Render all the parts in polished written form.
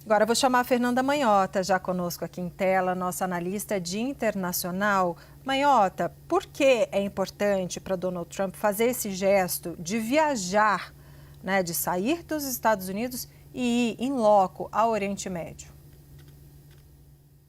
Agora eu vou chamar a Fernanda Manhota, já conosco aqui em tela, nossa analista de internacional. Manhota, por que é importante para Donald Trump fazer esse gesto de viajar, né, de sair dos Estados Unidos e ir em loco ao Oriente Médio?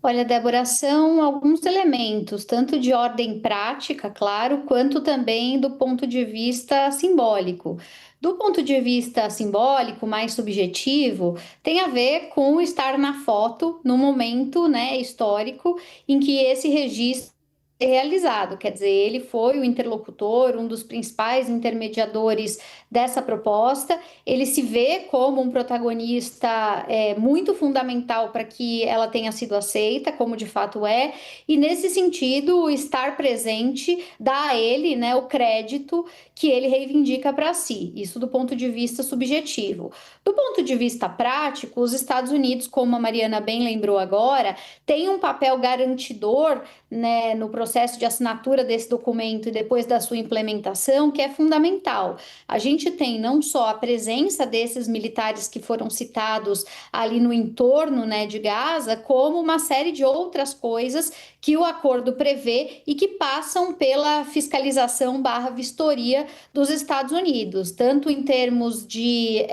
Olha, Débora, são alguns elementos, tanto de ordem prática, claro, quanto também do ponto de vista simbólico. Do ponto de vista simbólico, mais subjetivo, tem a ver com estar na foto no momento, né, histórico em que esse registro é realizado. Quer dizer, ele foi o interlocutor, um dos principais intermediadores dessa proposta. Ele se vê como um protagonista muito fundamental para que ela tenha sido aceita, como de fato é, e nesse sentido, estar presente dá a ele, né, o crédito que ele reivindica para si, isso do ponto de vista subjetivo. Do ponto de vista prático, os Estados Unidos, como a Mariana bem lembrou agora, têm um papel garantidor, né, no processo de assinatura desse documento e depois da sua implementação, que é fundamental. A gente tem não só a presença desses militares que foram citados ali no entorno, né, de Gaza, como uma série de outras coisas que o acordo prevê e que passam pela fiscalização barra vistoria dos Estados Unidos, tanto em termos de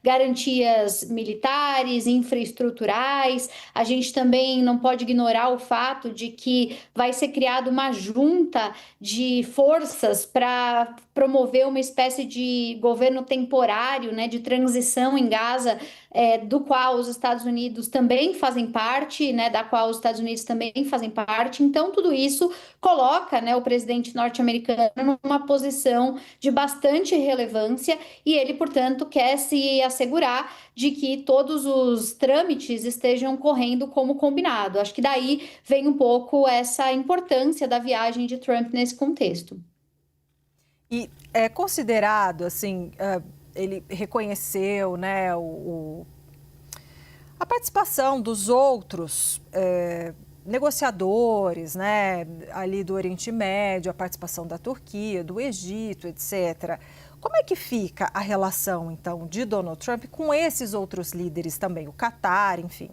garantias militares, infraestruturais. A gente também não pode ignorar o fato de que vai ser criada uma junta de forças para promover uma espécie de governo temporário, né, de transição em Gaza, do qual os Estados Unidos também fazem parte, né, da qual os Estados Unidos também fazem parte. Então, tudo isso coloca, né, o presidente norte-americano numa posição de bastante relevância e ele, portanto, quer se assegurar de que todos os trâmites estejam correndo como combinado. Acho que daí vem um pouco essa importância da viagem de Trump nesse contexto. E é considerado, assim, ele reconheceu, né, a participação dos outros negociadores, né, ali do Oriente Médio, a participação da Turquia, do Egito, etc. Como é que fica a relação, então, de Donald Trump com esses outros líderes também, o Catar, enfim?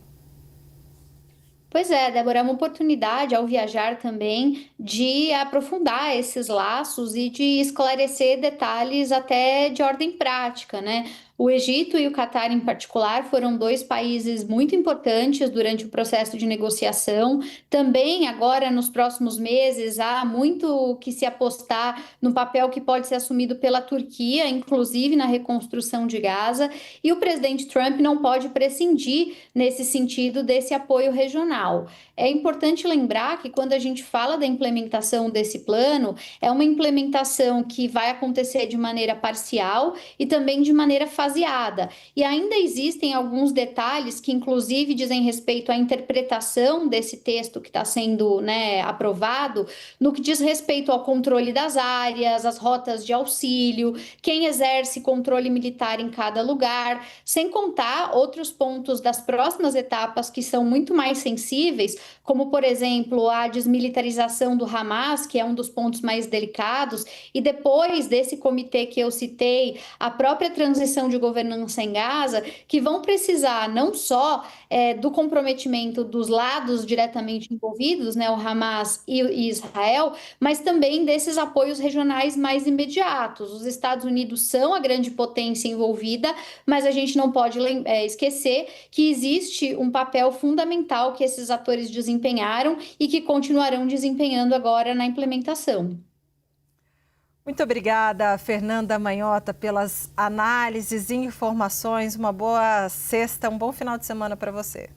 Pois é, Débora, é uma oportunidade ao viajar também de aprofundar esses laços e de esclarecer detalhes até de ordem prática, né? O Egito e o Catar, em particular, foram dois países muito importantes durante o processo de negociação. Também, agora, nos próximos meses, há muito que se apostar no papel que pode ser assumido pela Turquia, inclusive na reconstrução de Gaza. E o presidente Trump não pode prescindir, nesse sentido, desse apoio regional. É importante lembrar que, quando a gente fala da implementação desse plano, é uma implementação que vai acontecer de maneira parcial e também de maneira faseada. E ainda existem alguns detalhes que, inclusive, dizem respeito à interpretação desse texto que está sendo, né, aprovado, no que diz respeito ao controle das áreas, as rotas de auxílio, quem exerce controle militar em cada lugar, sem contar outros pontos das próximas etapas que são muito mais sensíveis, como, por exemplo, a desmilitarização do Hamas, que é um dos pontos mais delicados, e depois desse comitê que eu citei, a própria transição de governança em Gaza, que vão precisar não só do comprometimento dos lados diretamente envolvidos, né, o Hamas e Israel, mas também desses apoios regionais mais imediatos. Os Estados Unidos são a grande potência envolvida, mas a gente não pode esquecer que existe um papel fundamental que esses atores desempenharam e que continuarão desempenhando agora na implementação. Muito obrigada, Fernanda Manhota, pelas análises e informações. Uma boa sexta, um bom final de semana para você.